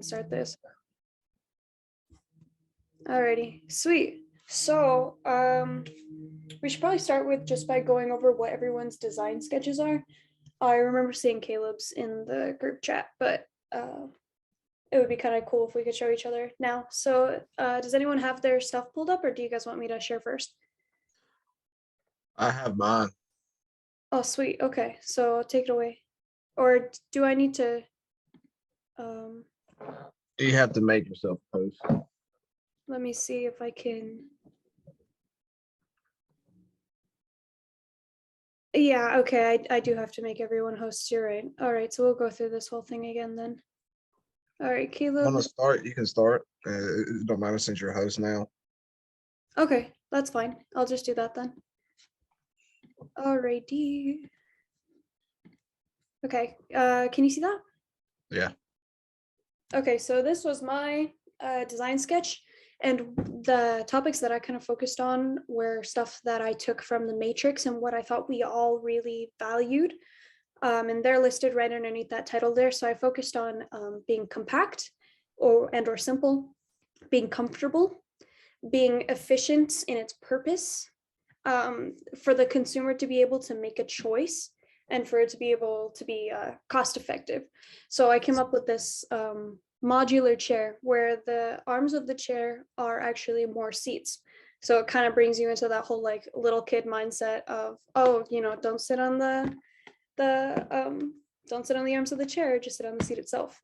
Start this. Alrighty, sweet. So we should probably start with just by going over what everyone's design sketches are. I remember seeing Caleb's in the group chat, but it would be kind of cool if we could show each other now. So does anyone have their stuff pulled up, or do you guys want me to share first? I have mine. Oh, sweet. Okay, so take it away. Or do I need to? You have to make yourself post. Let me see if I can. Yeah, okay, I do have to make everyone host. You're right. All right, so we'll go through this whole thing again then. All right, Caleb. Want to start? You can start. It don't matter since you're a host now. Okay, that's fine. I'll just do that then. Alrighty. Okay, can you see that? Yeah. Okay, so this was my design sketch, and the topics that I kind of focused on were stuff that I took from the Matrix and what I thought we all really valued. And they're listed right underneath that title there. So I focused on being compact or simple, being comfortable, being efficient in its purpose, for the consumer to be able to make a choice and for it to be able to be cost effective. So I came up with this modular chair where the arms of the chair are actually more seats. So it kind of brings you into that whole like little kid mindset of, oh, don't sit on the don't sit on the arms of the chair, just sit on the seat itself.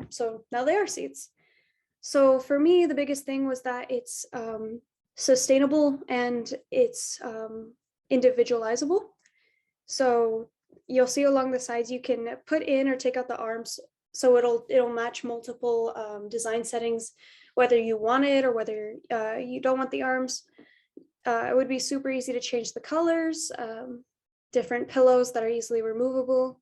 So now they are seats. So for me, the biggest thing was that it's sustainable and it's individualizable. So you'll see along the sides, you can put in or take out the arms. So it'll match multiple design settings, whether you want it or whether you don't want the arms. It would be super easy to change the colors, different pillows that are easily removable.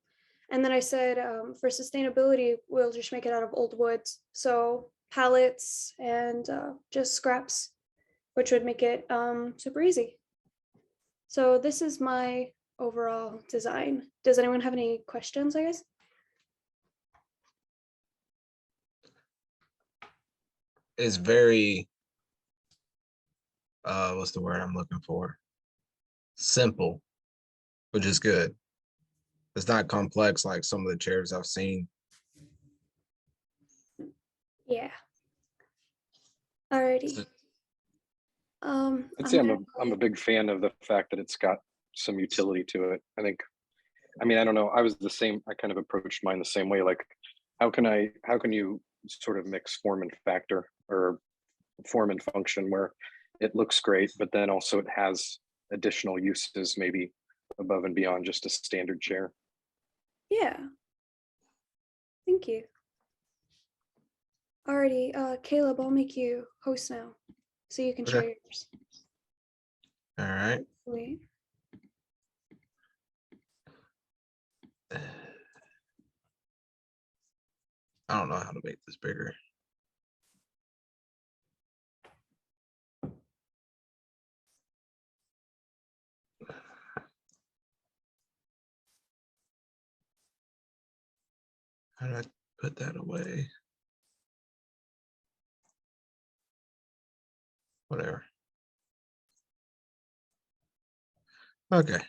And then I said, for sustainability, we'll just make it out of old woods. So pallets and just scraps, which would make it super easy. So this is my overall design. Does anyone have any questions, I guess? It's very, what's the word I'm looking for? Simple, which is good. It's not complex like some of the chairs I've seen. Yeah. Alrighty. I'd say I'm a big fan of the fact that it's got some utility to it. I don't know. I was the same. I kind of approached mine the same way. Like, how can you sort of mix form and factor or form and function where it looks great, but then also it has additional uses maybe above and beyond just a standard chair. Yeah. Thank you. Alrighty, Caleb, I'll make you host now so you can share yours. All right. Wait. I don't know how to make this bigger. How do I put that away? Whatever. Okay.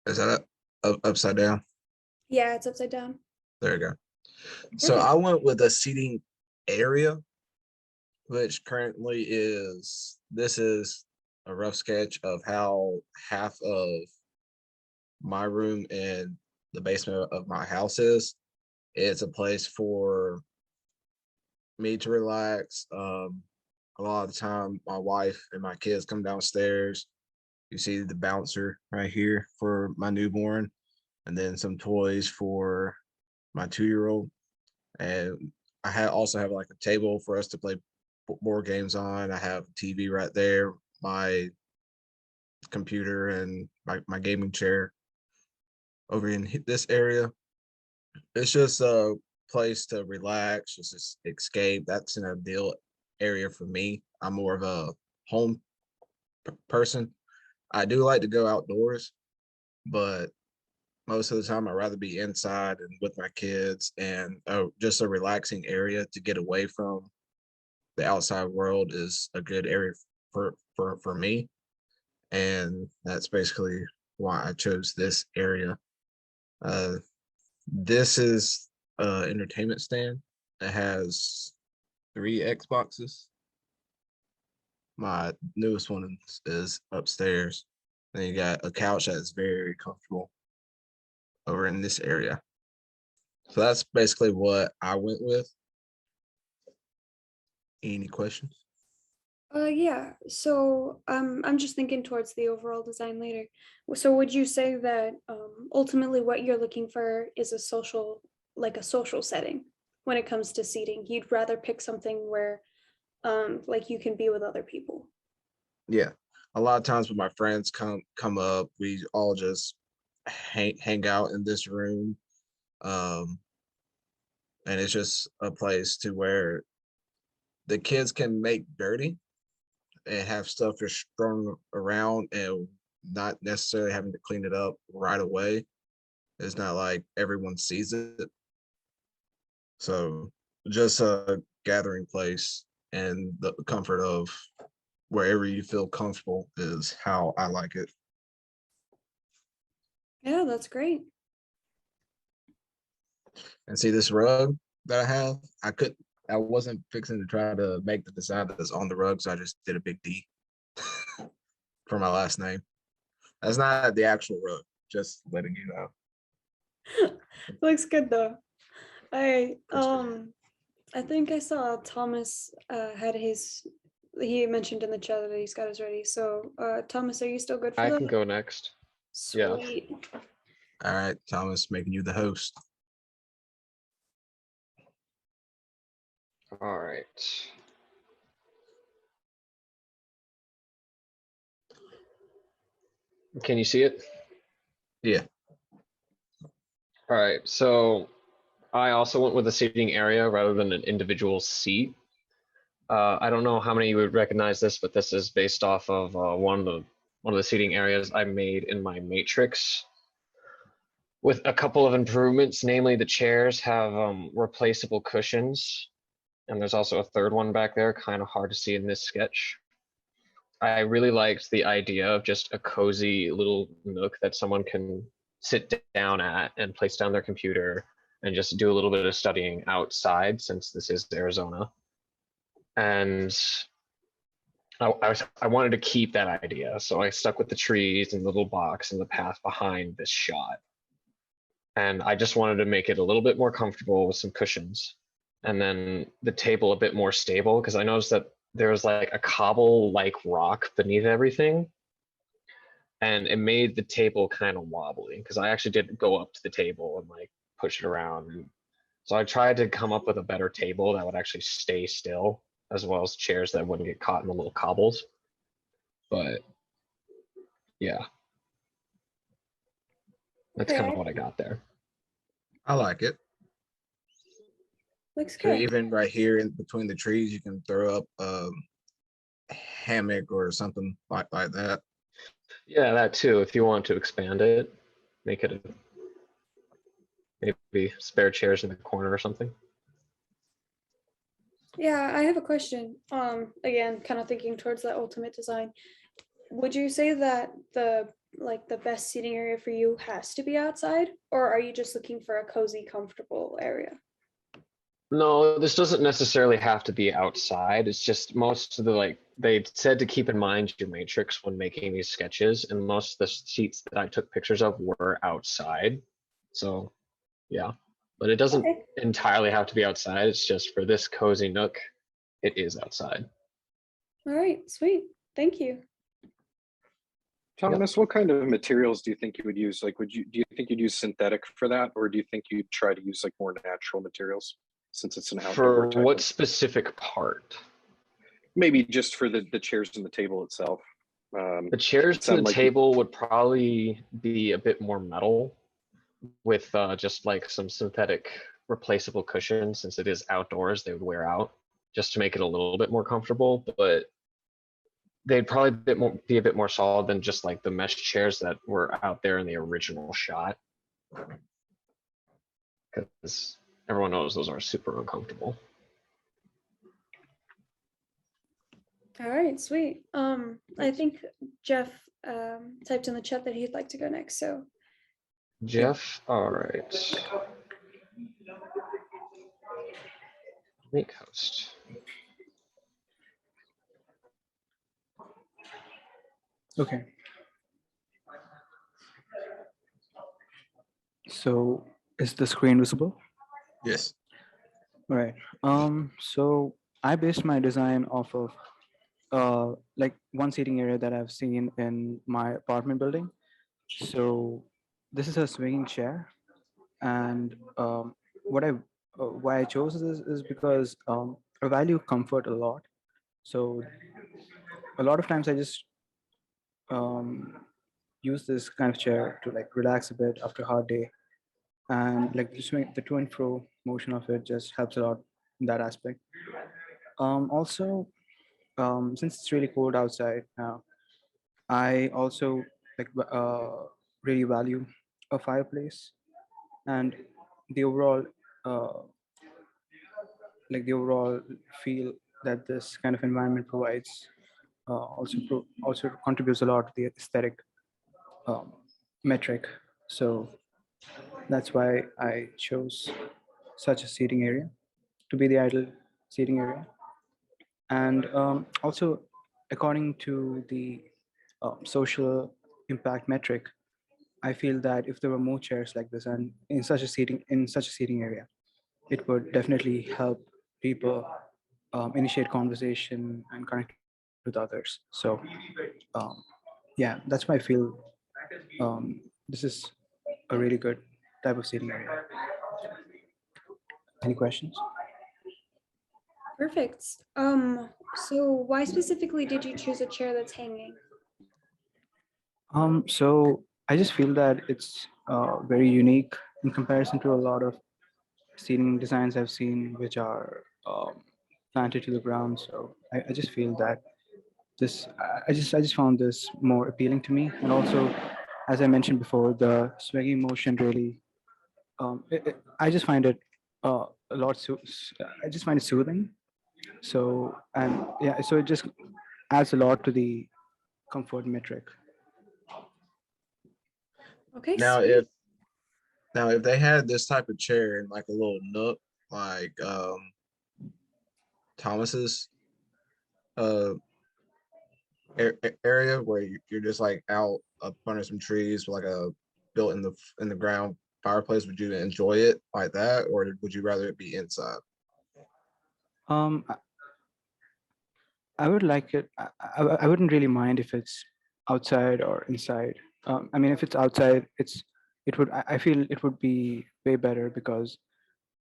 Is that upside down? Yeah, it's upside down. There you go. So I went with a seating area, which currently this is a rough sketch of how half of my room and the basement of my house is. It's a place for me to relax. A lot of the time, my wife and my kids come downstairs. You see the bouncer right here for my newborn, and then some toys for my 2-year-old. And I also have like a table for us to play board games on. I have a TV right there, my computer, and my gaming chair over in this area. It's just a place to relax, just escape. That's an ideal area for me. I'm more of a home person. I do like to go outdoors, but most of the time I'd rather be inside and with my kids, and just a relaxing area to get away from the outside world is a good area for me. And that's basically why I chose this area. This is an entertainment stand. It has 3 Xboxes. My newest one is upstairs. Then you got a couch that's very comfortable over in this area. So that's basically what I went with. Any questions? Yeah. So I'm just thinking towards the overall design later. So would you say that ultimately what you're looking for is a social, like a social setting when it comes to seating? You'd rather pick something where like you can be with other people. Yeah. A lot of times when my friends come up, we all just hang out in this room. Um, and it's just a place to where the kids can make dirty and have stuff just thrown around and not necessarily having to clean it up right away. It's not like everyone sees it. So just a gathering place and the comfort of wherever you feel comfortable is how I like it. Yeah, that's great. And see this rug that I have, I wasn't fixing to try to make the design that's on the rug, so I just did a big D for my last name. That's not the actual rug, just letting you know. Looks good though. I think I saw Thomas had his, he mentioned in the chat that he's got his ready. So Thomas, are you still good for I that? can go next. Yeah. Sweet. All right, Thomas, making you the host. All right. Can you see it? Yeah. All right. So I also went with a seating area rather than an individual seat. I don't know how many you would recognize this, but this is based off of one of the seating areas I made in my matrix with a couple of improvements. Namely, the chairs have replaceable cushions, and there's also a third one back there, kind of hard to see in this sketch. I really liked the idea of just a cozy little nook that someone can sit down at and place down their computer and just do a little bit of studying outside, since this is Arizona. And I wanted to keep that idea, so I stuck with the trees and the little box and the path behind this shot. And I just wanted to make it a little bit more comfortable with some cushions, and then the table a bit more stable, because I noticed that there was like a cobble-like rock beneath everything, and it made the table kind of wobbly, because I actually did go up to the table and like push it around. And so I tried to come up with a better table that would actually stay still, as well as chairs that wouldn't get caught in the little cobbles. But yeah, that's kind of Okay. what I got there. I like it. Looks So good. even right here in between the trees, you can throw up a hammock or something like that. Yeah, that too. If you want to expand it, make it maybe spare chairs in the corner or something. Yeah, I have a question. Again, kind of thinking towards that ultimate design. Would you say that the best seating area for you has to be outside, or are you just looking for a cozy, comfortable area? No, this doesn't necessarily have to be outside. It's just most of the they said to keep in mind your matrix when making these sketches, and most of the seats that I took pictures of were outside. So yeah, but it doesn't Okay. entirely have to be outside. It's just for this cozy nook, it is outside. All right, sweet. Thank you. Thomas, what kind of materials do you think you would use? Like, do you think you'd use synthetic for that, or do you think you'd try to use like more natural materials, since it's an outdoor For type what of? specific part? Maybe just for the chairs and the table itself. The chairs and the like table would probably be a bit more metal, with just like some synthetic replaceable cushions. Since it is outdoors, they would wear out, just to make it a little bit more comfortable. But they'd probably be a bit more solid than just like the mesh chairs that were out there in the original shot. Because everyone knows those are super uncomfortable. All right, sweet. I think Jeff typed in the chat that he'd like to go next. So Jeff, all right. Make host. Okay. So is the screen visible? Yes. All right. So I based my design off of like one seating area that I've seen in my apartment building. So this is a swinging chair, and why I chose this is because I value comfort a lot. So a lot of times I just um, use this kind of chair to like relax a bit after a hard day, and like the to and fro motion of it just helps a lot in that aspect. Also, since it's really cold outside now, I also like really value a fireplace, and the overall uh, the overall feel that this kind of environment provides also contributes a lot to the aesthetic um, metric. So that's why I chose such a seating area to be the ideal seating area. And also, according to the social impact metric, I feel that if there were more chairs like this and in such a seating area, it would definitely help people initiate conversation and connect with others. So yeah, that's why I feel this is a really good type of seating area. Any questions? perfect. So why specifically did you choose a chair that's hanging? So I just feel that it's very unique in comparison to a lot of seating designs I've seen, which are planted to the ground. So I just feel that I just found this more appealing to me, and also, as I mentioned before, the swinging motion really, I just find it a lot. I just find it soothing. So and yeah, so it just adds a lot to the comfort metric. Okay, Now, sweet. if they had this type of chair in like a little nook, like Thomas's uh area where you're just like out up under some trees with like a built in the ground fireplace, would you enjoy it like that, or would you rather it be inside? Um, I would like it. I wouldn't really mind if it's outside or inside. I mean, if it's outside, I feel it would be way better because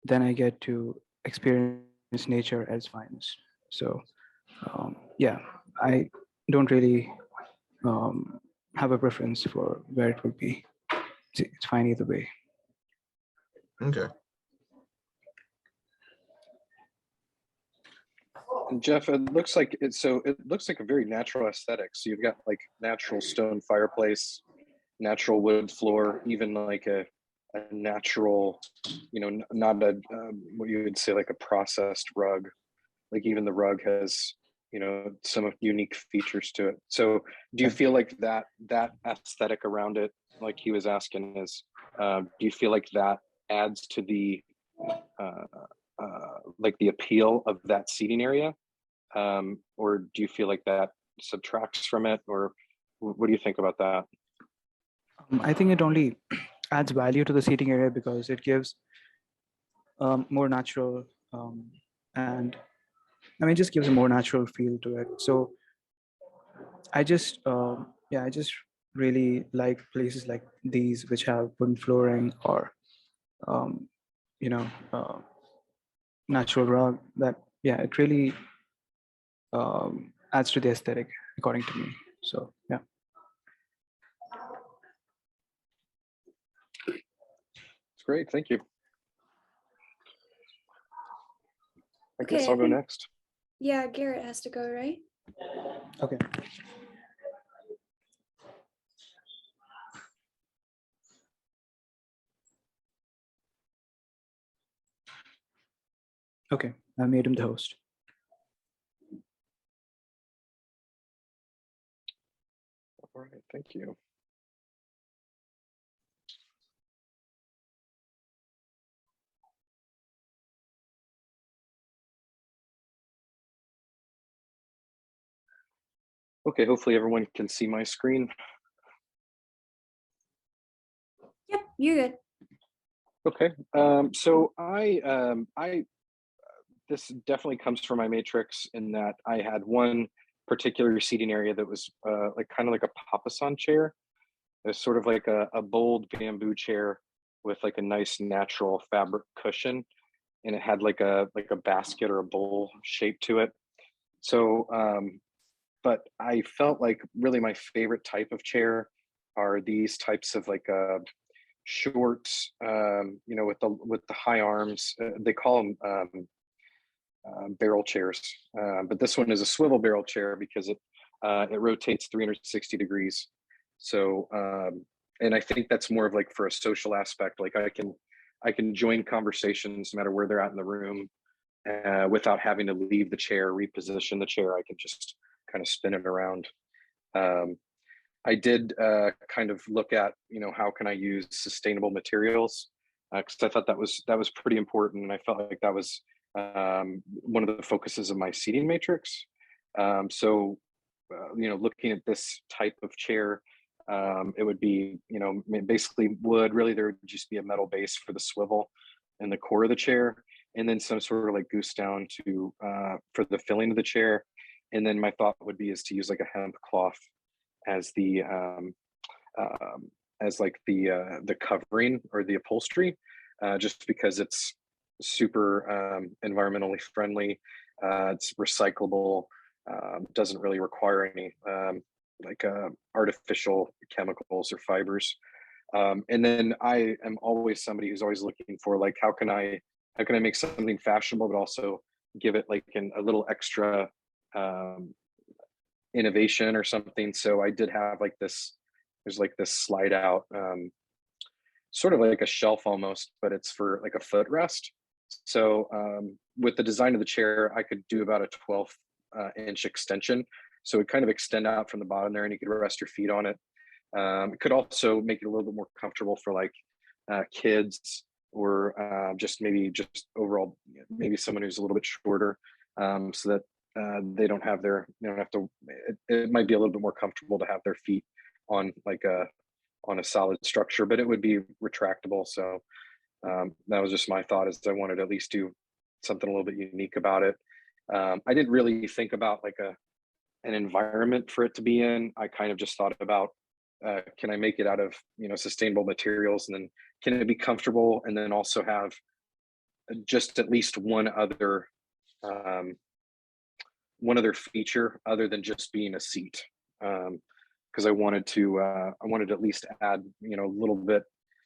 then I get to experience nature at its finest. So, yeah, I don't really have a preference for where it would be. It's fine either way. Okay. And Jeff, it looks like it looks like a very natural aesthetic. So you've got like natural stone fireplace, natural wood floor, even like a natural, not a what you would say like a processed rug. Like even the rug has, some unique features to it. So do you feel like that aesthetic around it, like he was asking, is do you feel like that adds to the like the appeal of that seating area, or do you feel like that subtracts from it, or what do you think about that? I think it only adds value to the seating area because it gives more natural and I mean, it just gives a more natural feel to it. So I just really like places like these which have wooden flooring or, um, you know, natural rug. That yeah, it really adds to the aesthetic, according to me. So yeah. It's great, thank you. I Okay, guess I I'll go think- next. Yeah, Garrett has to go, right? Okay. Okay, I made him the host. All right, thank you. Okay, hopefully everyone can see my screen. Yep, you're good. Okay, so this definitely comes from my matrix in that I had one particular seating area that was like kind of like a papasan chair. It's sort of like a bold bamboo chair with like a nice natural fabric cushion, and it had like a basket or a bowl shape to it. So, but I felt like really my favorite type of chair are these types of like short, you know, with the high arms. They call them barrel chairs, but this one is a swivel barrel chair because it rotates 360 degrees. So, and I think that's more of like for a social aspect. Like I can join conversations no matter where they're at in the room, without having to leave the chair, reposition the chair. I can just kind of spin it around. I did kind of look at, you know, how can I use sustainable materials, because I thought that was pretty important, and I felt like that was one of the focuses of my seating matrix. So, you know, looking at this type of chair, it would be, you know, basically wood. Really, there would just be a metal base for the swivel and the core of the chair, and then some sort of like goose down to for the filling of the chair. And then my thought would be is to use like a hemp cloth as the as like the covering or the upholstery, just because it's super environmentally friendly. It's recyclable. Doesn't really require any like artificial chemicals or fibers. And then I am always somebody who's always looking for like how can I make something fashionable but also give it like a little extra innovation or something. So I did have like this, there's like this slide out, sort of like a shelf almost, but it's for like a footrest. So with the design of the chair, I could do about a 12 inch extension. So it kind of extend out from the bottom there and you could rest your feet on it. It could also make it a little bit more comfortable for like kids or just overall, maybe someone who's a little bit shorter, so that they don't have to, it might be a little bit more comfortable to have their feet on like on a solid structure, but it would be retractable. So that was just my thought, is I wanted to at least do something a little bit unique about it. I didn't really think about like an environment for it to be in. I kind of just thought about, can I make it out of, you know, sustainable materials, and then can it be comfortable, and then also have just at least one other feature other than just being a seat, because I wanted to at least add, you know, a little bit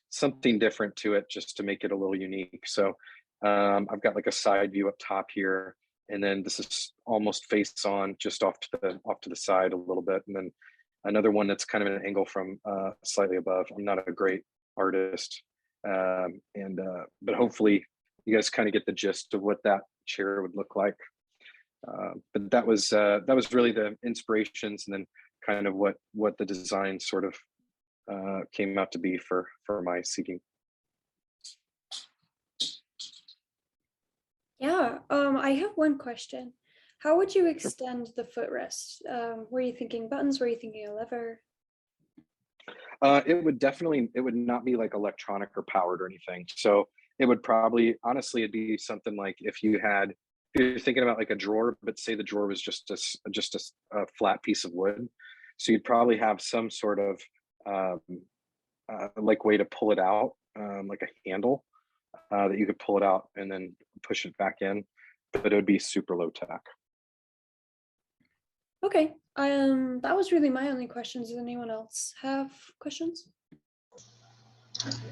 something different to it just to make it a little unique. So I've got like a side view up top here, and then this is almost face on, just off to the side a little bit, and then another one that's kind of an angle from slightly above. I'm not a great artist, but hopefully you guys kind of get the gist of what that chair would look like. But that was really the inspirations, and then kind of what the design sort of came out to be for my seating. Yeah, I have one question. How would you extend the footrest? Were you thinking buttons? Were you thinking a lever? It would not be like electronic or powered or anything. So it would probably, honestly, it'd be something like if you're thinking about like a drawer, but say the drawer was just a flat piece of wood. So you'd probably have some sort of like way to pull it out, like a handle that you could pull it out and then push it back in, but it would be super low tech. Okay, that was really my only questions. Does anyone else have questions?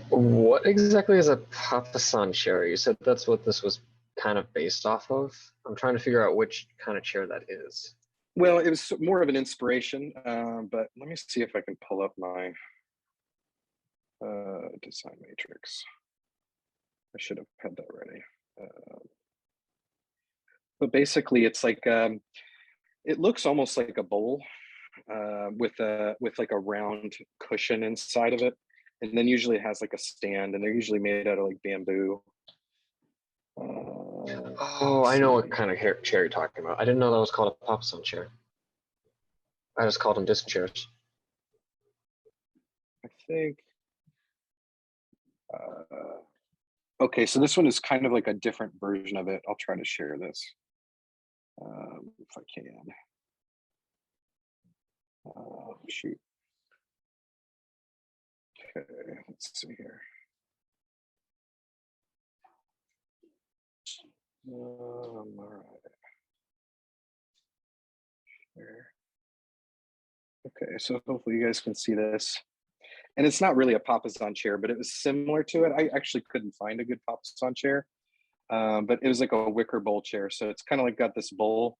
What exactly is a papasan chair? You said that's what this was kind of based off of. I'm trying to figure out which kind of chair that is. Well, it was more of an inspiration, but let me see if I can pull up my design matrix. I should have had that ready. But basically, it's like it looks almost like a bowl with like a round cushion inside of it, and then usually it has like a stand, and they're usually made out of like bamboo. Oh, I know what kind of chair you're talking about. I didn't know that was called a Papasan chair. I just called them disc chairs. I think. Okay, so this one is kind of like a different version of it. I'll try to share this if I can. Shoot. Okay, let's see here. All right. There. Okay, so hopefully you guys can see this. And it's not really a Papasan chair, but it was similar to it. I actually couldn't find a good Papasan chair, but it was like a wicker bowl chair. So it's kind of like got this bowl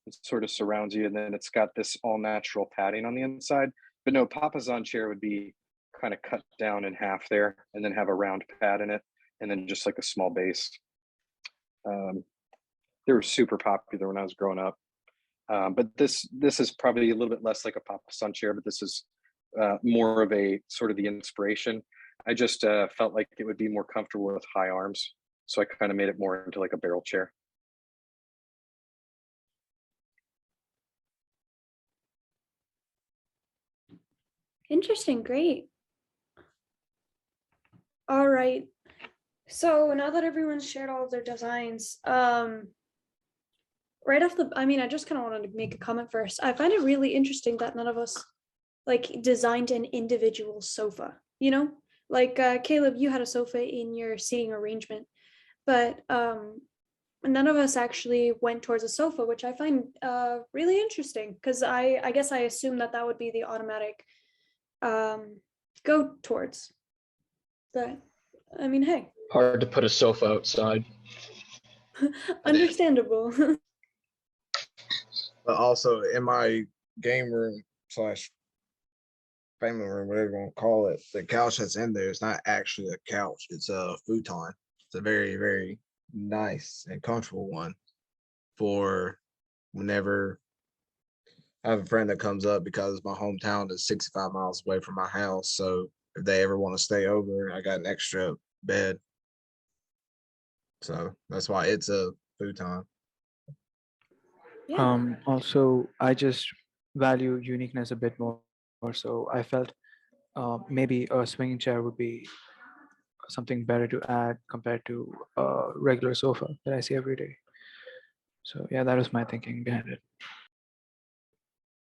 that sort of surrounds you, and then it's got this all natural padding on the inside. But no, Papasan chair would be kind of cut down in half there, and then have a round pad in it, and then just like a small base. They were super popular when I was growing up. But this is probably a little bit less like a Papasan chair, but this is more of a sort of the inspiration. I just felt like it would be more comfortable with high arms. So I kind of made it more into like a barrel chair. Interesting, great. All right. So now that everyone's shared all of their designs, right off the, I just kind of wanted to make a comment first. I find it really interesting that none of us like designed an individual sofa, like Caleb, you had a sofa in your seating arrangement, but none of us actually went towards a sofa, which I find really interesting, because I guess I assume that would be the automatic go towards. But hey, Hard to put a sofa outside. understandable. But also in my game room slash family room, whatever you want to call it, the couch that's in there is not actually a couch. It's a futon. It's a very, very nice and comfortable one for whenever I have a friend that comes up, because my hometown is 65 miles away from my house. So if they ever want to stay over, I got an extra bed. So that's why it's a futon. Yeah. Also, I just value uniqueness a bit more. So I felt maybe a swinging chair would be something better to add compared to a regular sofa that I see every day. So yeah, that was my thinking behind it.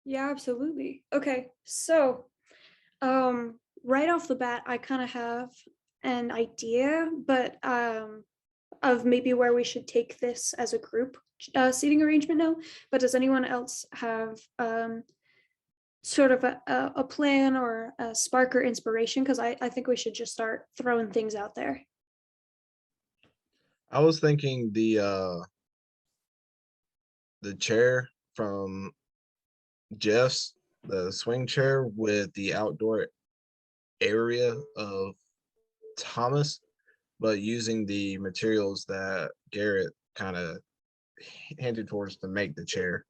Yeah, absolutely. Okay, so right off the bat, I kind of have an idea, but of maybe where we should take this as a group seating arrangement now. But does anyone else have sort of a plan or a spark or inspiration? Because I think we should just start throwing things out there. I was thinking the chair from Jeff's, the swing chair with the outdoor area of Thomas, but using the materials that Garrett kind of hinted towards to make the chair.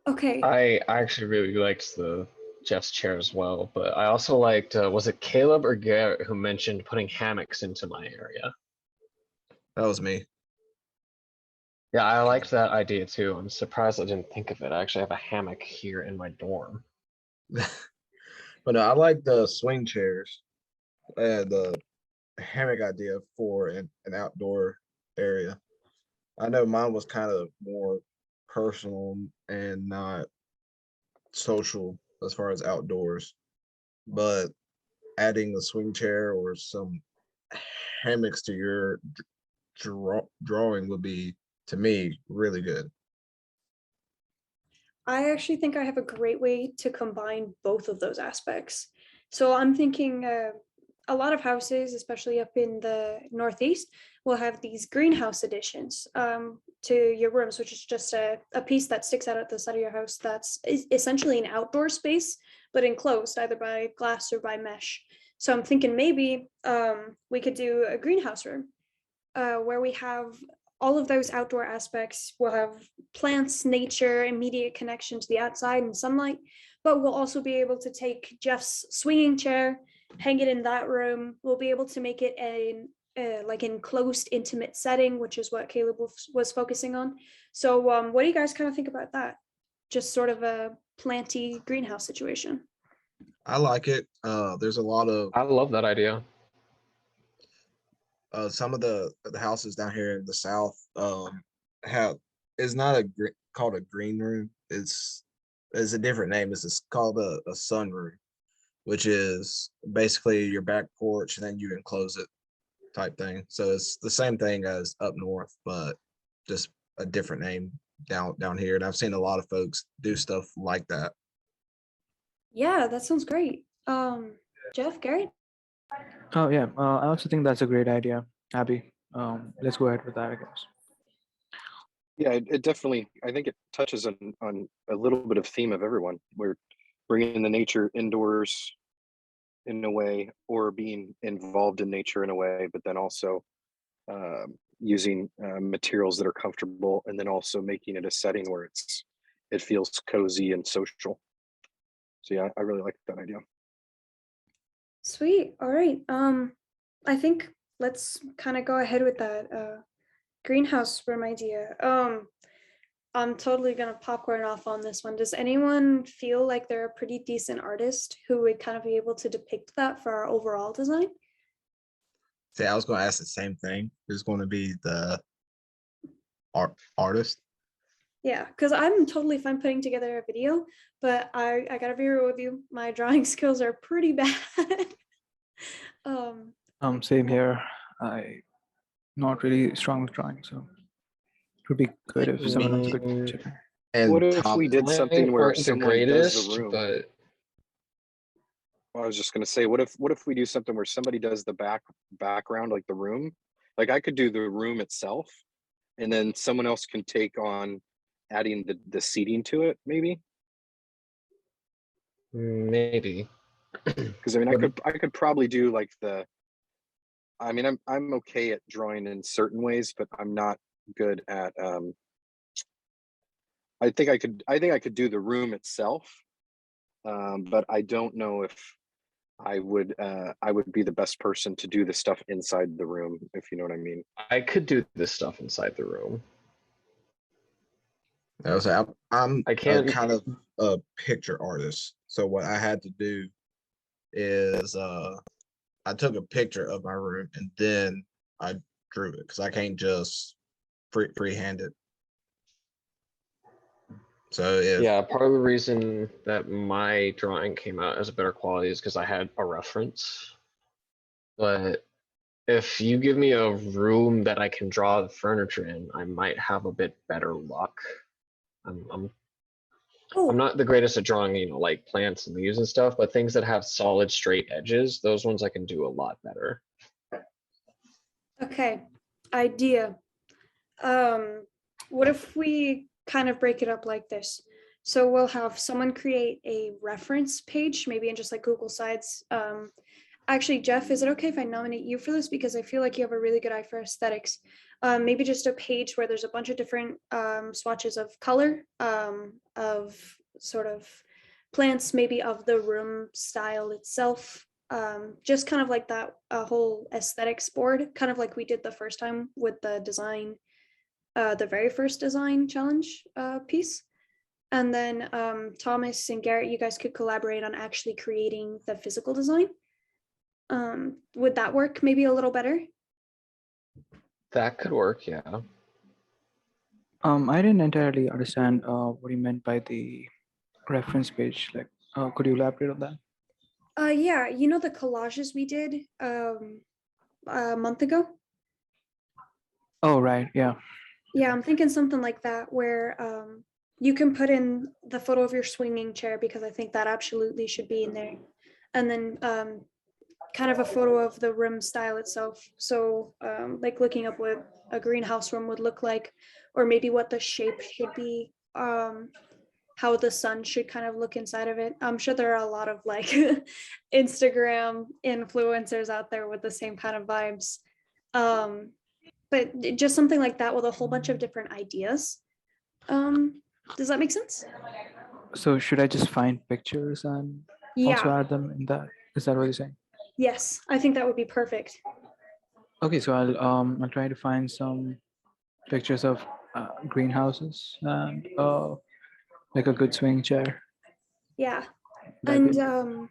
Okay. I actually really liked the Jeff's chair as well, but I also liked, was it Caleb or Garrett who mentioned putting hammocks into my area? That was me. Yeah, I liked that idea too. I'm surprised I didn't think of it. I actually have a hammock here in my dorm. But no, I like the swing chairs and the hammock idea for an outdoor area. I know mine was kind of more personal and not social as far as outdoors, but adding a swing chair or some hammocks to your drawing would be, to me, really good. I actually think I have a great way to combine both of those aspects. So I'm thinking a lot of houses, especially up in the Northeast, will have these greenhouse additions to your rooms, which is just a piece that sticks out at the side of your house that's essentially an outdoor space, but enclosed either by glass or by mesh. So I'm thinking maybe we could do a greenhouse room where we have all of those outdoor aspects. We'll have plants, nature, immediate connection to the outside and sunlight, but we'll also be able to take Jeff's swinging chair, hang it in that room. We'll be able to make it a like enclosed, intimate setting, which is what Caleb was focusing on. So what do you guys kind of think about that? Just sort of a planty greenhouse situation. I like it. There's a lot of I love that idea. some of the houses down here in the South have is not called a green room. It's a different name. It's called a sunroom, which is basically your back porch and then you enclose it type thing. So it's the same thing as up north, but just a different name down here. And I've seen a lot of folks do stuff like that. Yeah, that sounds great. Jeff, Gary? Oh yeah, I also think that's a great idea, Abby. Let's go ahead with that, I guess. Yeah, it definitely, I think it touches on a little bit of theme of everyone. We're bringing the nature indoors in a way, or being involved in nature in a way, but then also using materials that are comfortable, and then also making it a setting where it feels cozy and social. So yeah, I really like that idea. Sweet. All right. I think let's kind of go ahead with that greenhouse room idea. I'm totally gonna popcorn off on this one. Does anyone feel like they're a pretty decent artist who would kind of be able to depict that for our overall design? See, I was going to ask the same thing. Who's going to be the artist? Yeah, because I'm totally fine putting together a video, but I gotta be real with you. My drawing skills are pretty bad. Same here. I not really strong with drawing, so it would be good if someone else could chip in. And What if we did Mine something where aren't the someone does greatest, the room? but Well, I was just gonna say, what if we do something where somebody does the background, like the room? Like I could do the room itself, and then someone else can take on adding the seating to it, maybe. maybe. Because I mean, I could probably do like I mean, I'm okay at drawing in certain ways, but I'm not good at. I think I could do the room itself, but I don't know if I would be the best person to do the stuff inside the room, if you know what I mean. I could do this stuff inside the room. I'm I can't. kind of a picture artist. So what I had to do is I took a picture of my room and then I drew it because I can't just freehand it. So Yeah, part of the reason that my drawing came out as a better quality is because I had a reference. But if you give me a room that I can draw the furniture in, I might have a bit better luck. I'm not the greatest at drawing, like plants and leaves and stuff, but things that have solid straight edges, those ones I can do a lot better. Okay, idea. What if we kind of break it up like this? So we'll have someone create a reference page, maybe in just like Google Sites. Actually, Jeff, is it okay if I nominate you for this? Because I feel like you have a really good eye for aesthetics. Maybe just a page where there's a bunch of different swatches of color, of sort of plants, maybe of the room style itself. Just kind of like that whole aesthetics board, kind of like we did the first time with the design, the very first design challenge piece. And then Thomas and Garrett, you guys could collaborate on actually creating the physical design. Would that work maybe a little better? That could work, yeah. I didn't entirely understand what you meant by the reference page. Like, could you elaborate on that? Yeah, you know the collages we did a month ago? Oh, right. Yeah. Yeah, I'm thinking something like that where you can put in the photo of your swinging chair because I think that absolutely should be in there. And then kind of a photo of the room style itself. So like looking up what a greenhouse room would look like, or maybe what the shape should be, how the sun should kind of look inside of it. I'm sure there are a lot of like Instagram influencers out there with the same kind of vibes. But just something like that with a whole bunch of different ideas. Does that make sense? So should I just find pictures and also Yeah. add them in that? Is that what you're saying? Yes, I think that would be perfect. Okay, so I'll try to find some pictures of greenhouses and like a good swing chair. Yeah. That'd be- And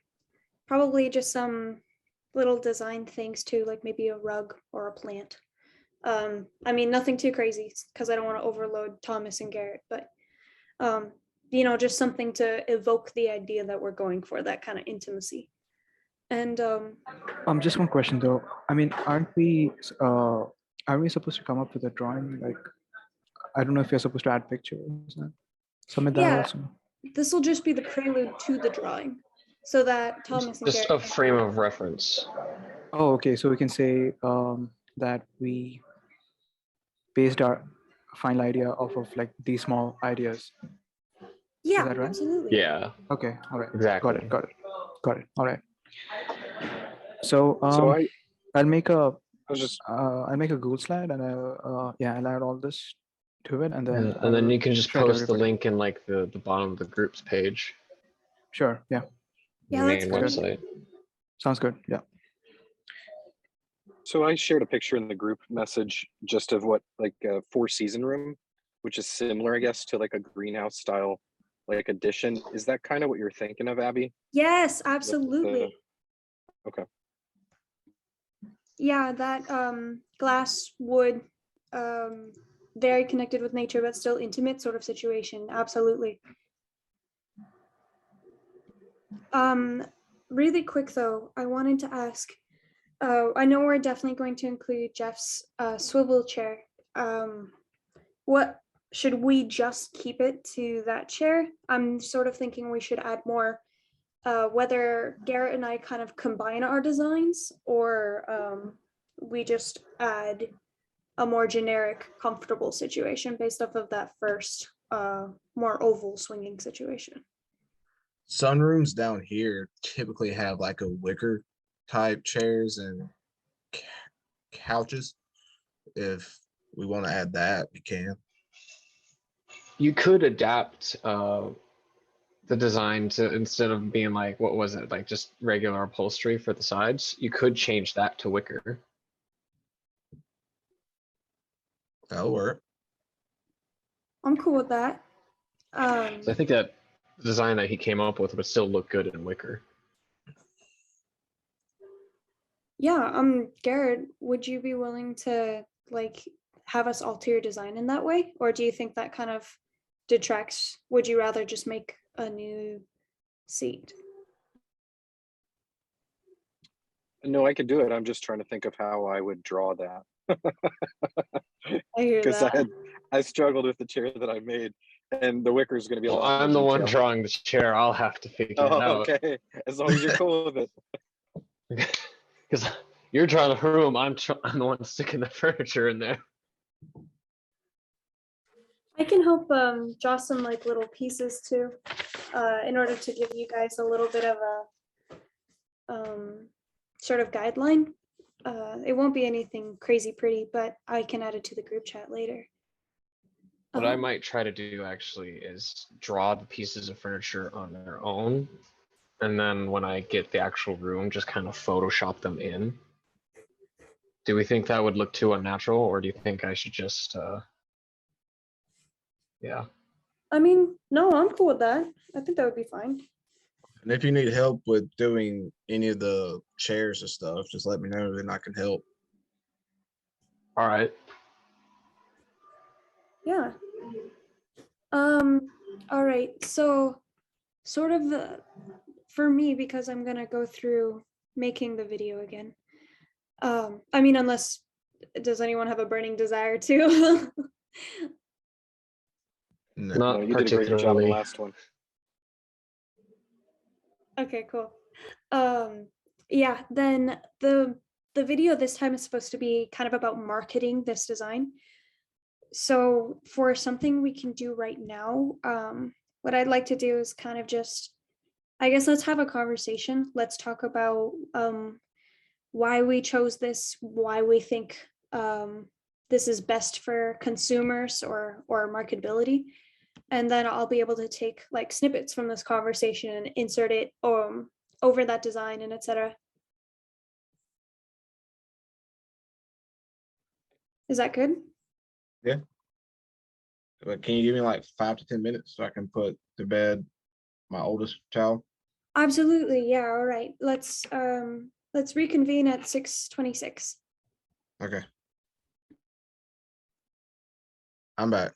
probably just some little design things too, like maybe a rug or a plant. I mean, nothing too crazy because I don't want to overload Thomas and Garrett, but you know, just something to evoke the idea that we're going for, that kind of intimacy. And just one question though. I mean, aren't we supposed to come up with a drawing? Like, I don't know if you're supposed to add pictures and submit that yeah, also. this will just be the prelude to the drawing, so that Thomas and Just Garrett a frame of reference. Oh, okay. So we can say that we based our final idea off of like these small ideas. yeah, that right? absolutely. Yeah, Okay. All right. exactly. Got it. All right. So So I'll make a I was just I'll make a Google slide and I'll add all this to it and then Yeah, and then I'll you can just share it to post the everybody. link in like the bottom of the group's page, Sure. Yeah. Yeah, the that's main good. website. Sounds good. Yeah. So I shared a picture in the group message just of what like a 4-season room, which is similar, I guess, to like a greenhouse style like addition. Is that kind of what you're thinking of, Abby? Yes, With absolutely. okay. Yeah, that glass wood, very connected with nature but still intimate sort of situation. Absolutely. Really quick though, I wanted to ask, I know we're definitely going to include Jeff's swivel chair. What should we just keep it to that chair? I'm sort of thinking we should add more, whether Garrett and I kind of combine our designs, or we just add a more generic, comfortable situation based off of that first, more oval swinging situation. Sunrooms down here typically have like a wicker type chairs and couches. If we want to add that, we can. You could adapt the design to, instead of being like, what was it, like just regular upholstery for the sides, you could change that to wicker. That'll work. I'm cool with that. So I think that the design that he came up with would still look good in wicker. Yeah, Garrett, would you be willing to like have us alter your design in that way? Or do you think that kind of detracts? Would you rather just make a new seat? No, I could do it. I'm just trying to think of how I would draw that. I hear Because that. I struggled with the chair that I made, and the wicker is going to be a Well, lot more I'm the one detailed. drawing this chair. I'll have to figure it Oh, out. okay. As long as you're cool with it. Because you're drawing the room, I'm the one sticking the furniture in there. I can help draw some like little pieces too, in order to give you guys a little bit of a sort of guideline. It won't be anything crazy pretty, but I can add it to the group chat later. What I might try to do actually is draw the pieces of furniture on their own, and then when I get the actual room, just kind of Photoshop them in. Do we think that would look too unnatural, or do you think I should just, yeah? I mean, no, I'm cool with that. I think that would be fine. And if you need help with doing any of the chairs and stuff, just let me know and I can help. All right. Yeah. All right. So sort of for me, because I'm gonna go through making the video again. I mean, unless, does anyone have a burning desire to? No. Not No, you did a great job on the particularly. last one. Okay, cool. Yeah, then the video this time is supposed to be kind of about marketing this design. So for something we can do right now, what I'd like to do is kind of just, I guess let's have a conversation. Let's talk about why we chose this, why we think this is best for consumers or marketability. And then I'll be able to take like snippets from this conversation and insert it over that design and etc. Is that good? Yeah. But can you give me like 5 to 10 minutes so I can put to bed my oldest child? Absolutely. Yeah. All right. Let's reconvene at 6:26. Okay. I'm back.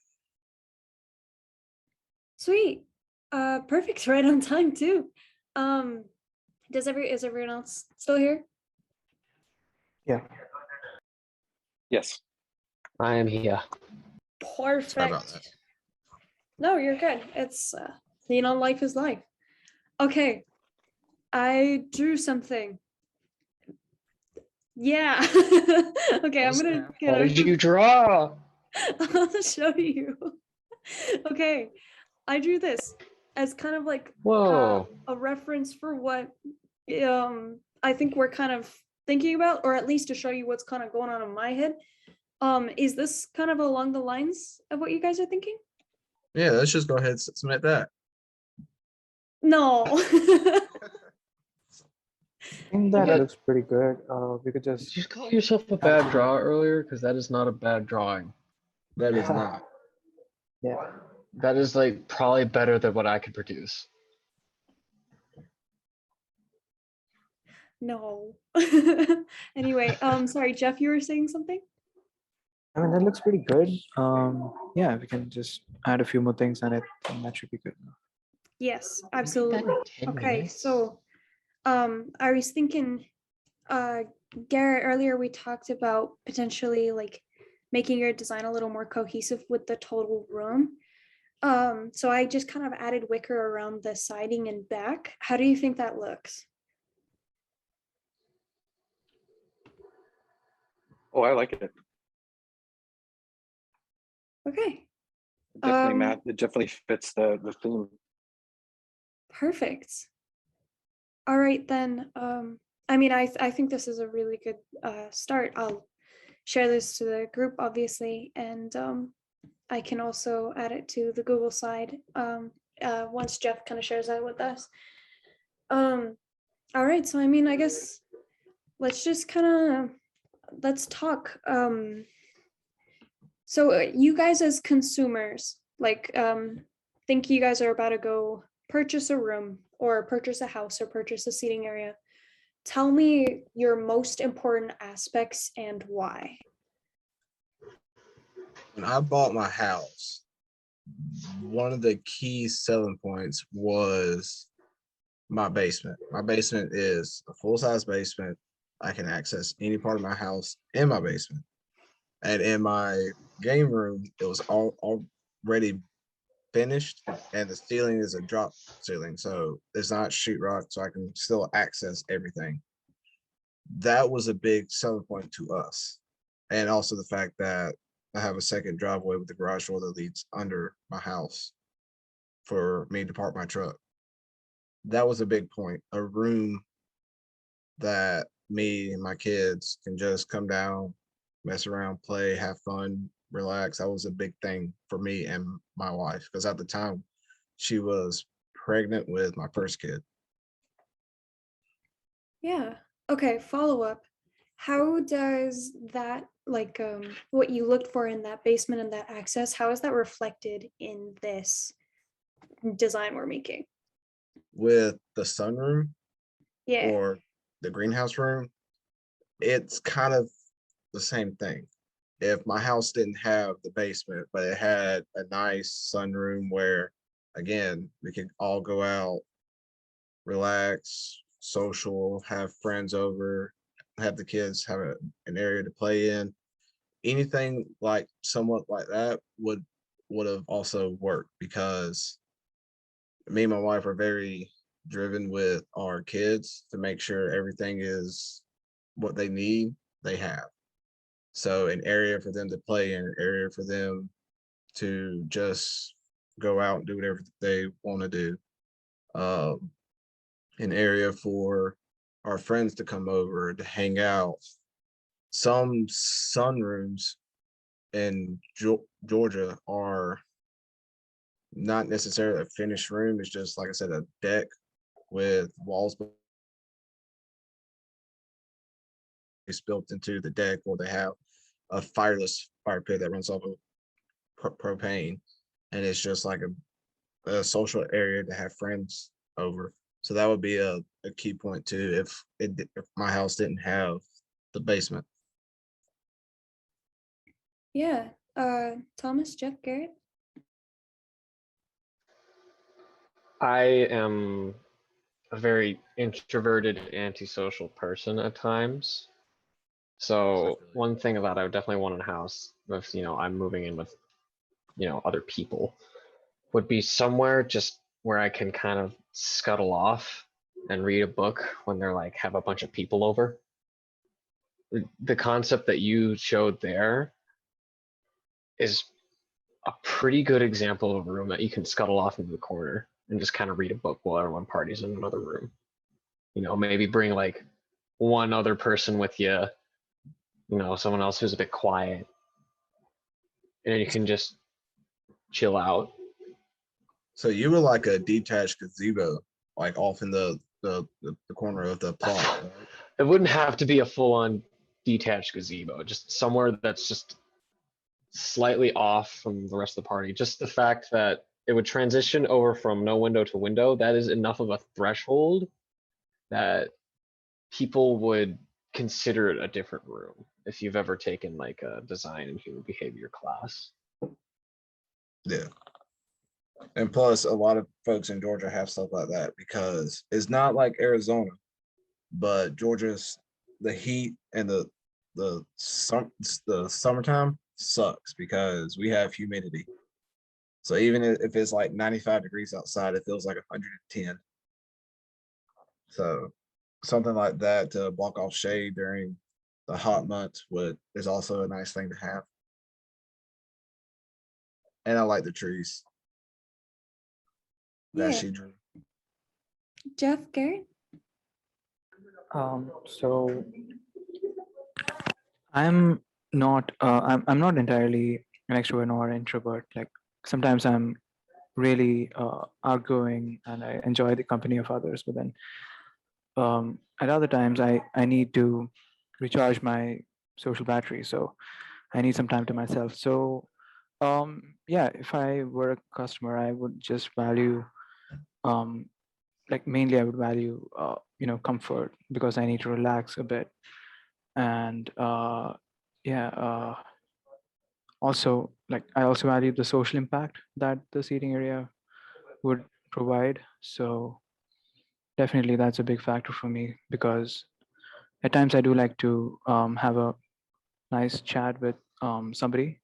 Sweet. Perfect. Right on time too. Is everyone else still here? Yeah. Yes. I am here. Sorry about that. Perfect. No, you're good. It's life is life. Okay. I drew something. Yeah. Okay, I'm gonna What did you draw? I'll show you. Okay, I drew this as kind of like Whoa. a reference for what I think we're kind of thinking about, or at least to show you what's kind of going on in my head. Is this kind of along the lines of what you guys are thinking? Yeah, let's just go ahead and submit that. No. I think that Okay. looks pretty good. We could Did just you call yourself a bad drawer earlier? Because that is not a bad drawing. That is not. yeah. That is like probably better than what I could produce. No. Anyway, sorry, Jeff, you were saying something? I mean, that looks pretty good. Yeah, we can just add a few more things on it, and that should be good. Yes, That absolutely. in 10 Okay, minutes? so I was thinking, Garrett, earlier we talked about potentially like making your design a little more cohesive with the total room. So I just kind of added wicker around the siding and back. How do you think that looks? Oh, I like it. Okay. Definitely, it definitely fits the theme. Perfect. All right then. I mean, I think this is a really good start. I'll share this to the group, obviously, and I can also add it to the Google side once Jeff kind of shares that with us. All right, so I mean, I guess let's just kind of let's talk. So you guys as consumers, like, think you guys are about to go purchase a room or purchase a house or purchase a seating area. Tell me your most important aspects and why. When I bought my house, one of the key selling points was my basement. My basement is a full-size basement. I can access any part of my house in my basement. And in my game room, it was already finished, and the ceiling is a drop ceiling. So it's not sheetrock, so I can still access everything. That was a big selling point to us. And also the fact that I have a second driveway with the garage door that leads under my house for me to park my truck. That was a big point. A room that me and my kids can just come down, mess around, play, have fun, relax. That was a big thing for me and my wife, because at the time she was pregnant with my first kid. Yeah. Okay, follow up. How does that, like, what you looked for in that basement and that access, how is that reflected in this design we're making? With the sunroom Yeah. or the greenhouse room, it's kind of the same thing. If my house didn't have the basement, but it had a nice sunroom where, again, we could all go out, relax, social, have friends over, have the kids have an area to play in. Anything like somewhat like that would have also worked, because me and my wife are very driven with our kids to make sure everything is what they need, they have. So an area for them to play in, an area for them to just go out and do whatever they want to do. An area for our friends to come over to hang out. Some sunrooms in Georgia are not necessarily a finished room. It's just, like I said, a deck with walls built into the deck, or they have a fireless fire pit that runs off of propane, and it's just like a social area to have friends over. So that would be a key point too, if my house didn't have the basement. Yeah. Thomas, Jeff, Garrett. I am a very introverted, antisocial person at times. So one thing that I would definitely want in a house, if I'm moving in with other people, would be somewhere just where I can kind of scuttle off and read a book when they're like have a bunch of people over. The concept that you showed there is a pretty good example of a room that you can scuttle off into the corner and just kind of read a book while everyone parties in another room. Maybe bring like one other person with you, someone else who's a bit quiet, and you can just chill out. So you were like a detached gazebo, like off in the corner of the plot, right? It wouldn't have to be a full-on detached gazebo, just somewhere that's just slightly off from the rest of the party. Just the fact that it would transition over from no window to window, that is enough of a threshold that people would consider it a different room if you've ever taken like a design and human behavior class. Yeah. And plus, a lot of folks in Georgia have stuff like that because it's not like Arizona, but Georgia's, the heat and the summertime sucks because we have humidity. So even if it's like 95 degrees outside, it feels like 110. So something like that to block off shade during the hot months is also a nice thing to have. And I like the trees that she drew. Jeff, Garrett. So I'm not I'm not entirely an extrovert nor an introvert. Like sometimes I'm really outgoing and I enjoy the company of others, but then at other times I need to recharge my social battery, so I need some time to myself. So yeah, if I were a customer, I would just value um, like mainly I would value comfort because I need to relax a bit, and yeah, also like I also value the social impact that the seating area would provide. So definitely that's a big factor for me because at times I do like to have a nice chat with somebody,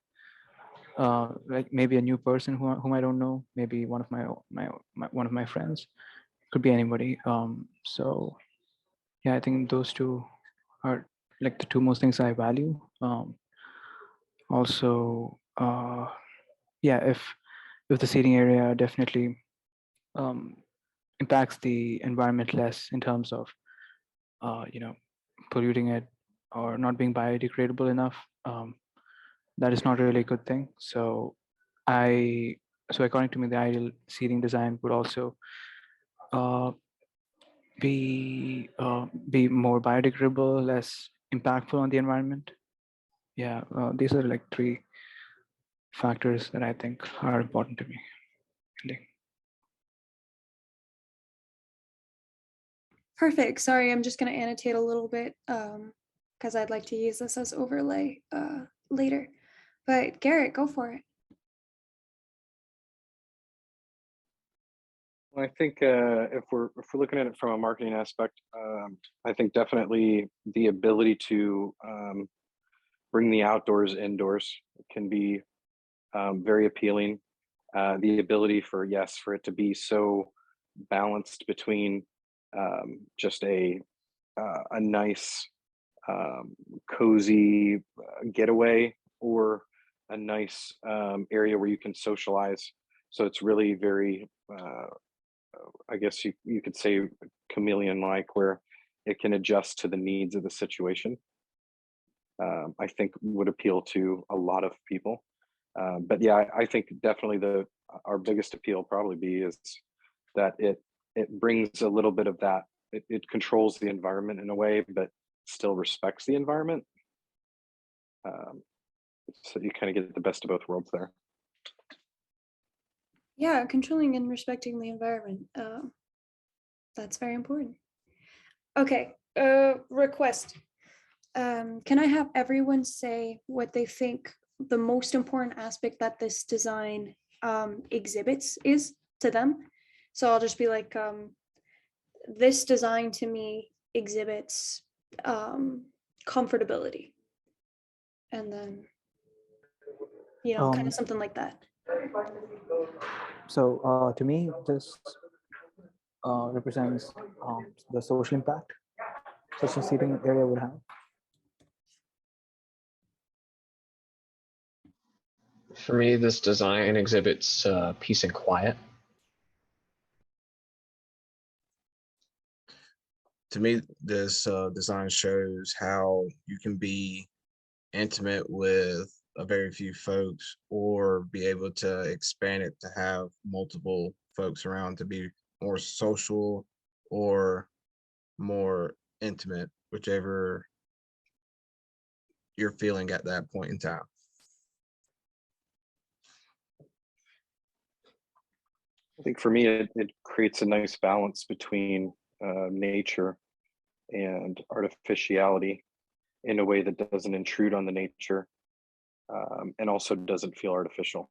like maybe a new person whom I don't know, maybe one of one of my friends, could be anybody. So yeah, I think those two are like the two most things I value. Also, yeah, if the seating area definitely um, impacts the environment less in terms of polluting it or not being biodegradable enough, that is not really a good thing. So according to me, the ideal seating design would also uh, be more biodegradable, less impactful on the environment. Yeah, these are like three factors that I think are important to me. Perfect. Sorry, I'm just going to annotate a little bit because I'd like to use this as overlay later. But Garrett, go for it. I think if we're looking at it from a marketing aspect, I think definitely the ability to bring the outdoors indoors can be very appealing. The ability for it to be so balanced between just a nice cozy getaway, or a nice area where you can socialize. So it's really very, I guess you could say, chameleon-like, where it can adjust to the needs of the situation. I think would appeal to a lot of people. But yeah, I think definitely our biggest appeal probably be is that it brings a little bit of that. It controls the environment in a way, but still respects the environment. So you kind of get the best of both worlds there. Yeah, controlling and respecting the environment. That's very important. Okay, request. Can I have everyone say what they think the most important aspect that this design exhibits is to them? So I'll just be like, this design to me exhibits comfortability. And then, kind of something like that. So to me, this represents the social impact such a seating area would have. For me, this design exhibits peace and quiet. To me, this design shows how you can be intimate with a very few folks, or be able to expand it to have multiple folks around to be more social or more intimate, whichever you're feeling at that point in time. I think for me, it creates a nice balance between nature and artificiality in a way that doesn't intrude on the nature, and also doesn't feel artificial.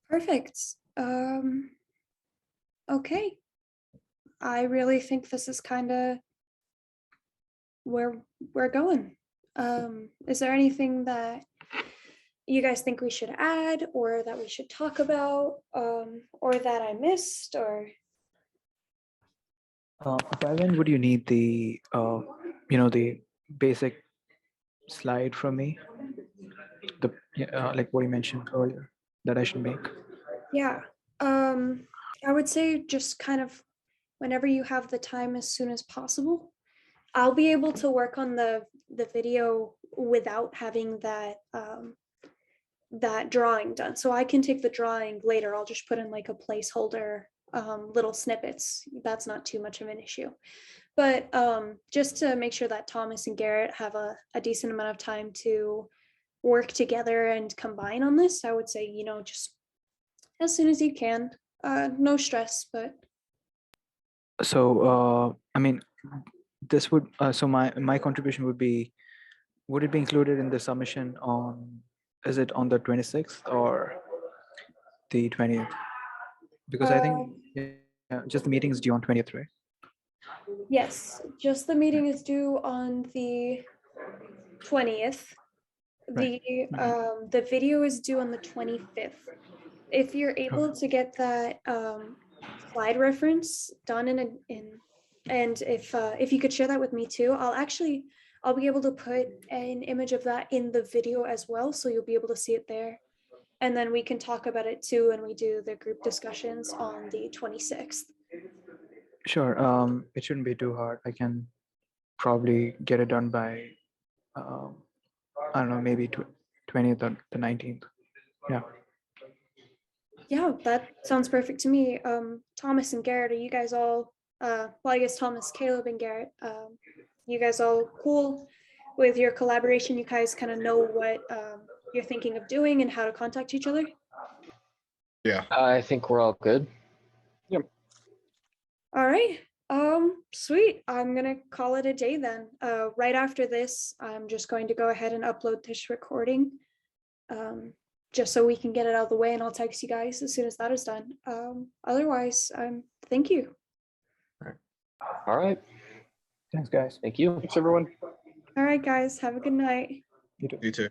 Perfect. Okay. I really think this is kind of where we're going. Is there anything that you guys think we should add, or that we should talk about, or that I missed, or? Byron, would you need the the basic slide from me, like what you mentioned earlier that I should make? Yeah, I would say just kind of whenever you have the time, as soon as possible. I'll be able to work on the video without having that that drawing done. So I can take the drawing later. I'll just put in like a placeholder, little snippets. That's not too much of an issue. But just to make sure that Thomas and Garrett have a decent amount of time to work together and combine on this, I would say, just as soon as you can. No stress, but. So I mean, this would so my contribution would be, would it be included in the submission on, is it on the 26th or the 20th? Because I think just the meeting is due on 20th, right? Yes, just the meeting is due on the 20th. Right. The video is due on the 25th. If you're able to get that slide reference done and if you could share that with me too, I'll be able to put an image of that in the video as well, so you'll be able to see it there. And then we can talk about it too when we do the group discussions on the 26th. Sure. It shouldn't be too hard. I can probably get it done by I don't know, maybe 20th or the 19th. Yeah. Yeah, that sounds perfect to me. Thomas and Garrett, are you guys all well, I guess Thomas, Caleb, and Garrett, you guys all cool with your collaboration? You guys kind of know what you're thinking of doing and how to contact each other? Yeah. I think we're all good. Yep. All right. Sweet. I'm gonna call it a day then. Right after this, I'm just going to go ahead and upload this recording, just so we can get it out of the way, and I'll text you guys as soon as that is done. Otherwise, thank you. All right. Thanks, guys. Thank you. Thanks, everyone. All right, guys, have a good night. You too. You too.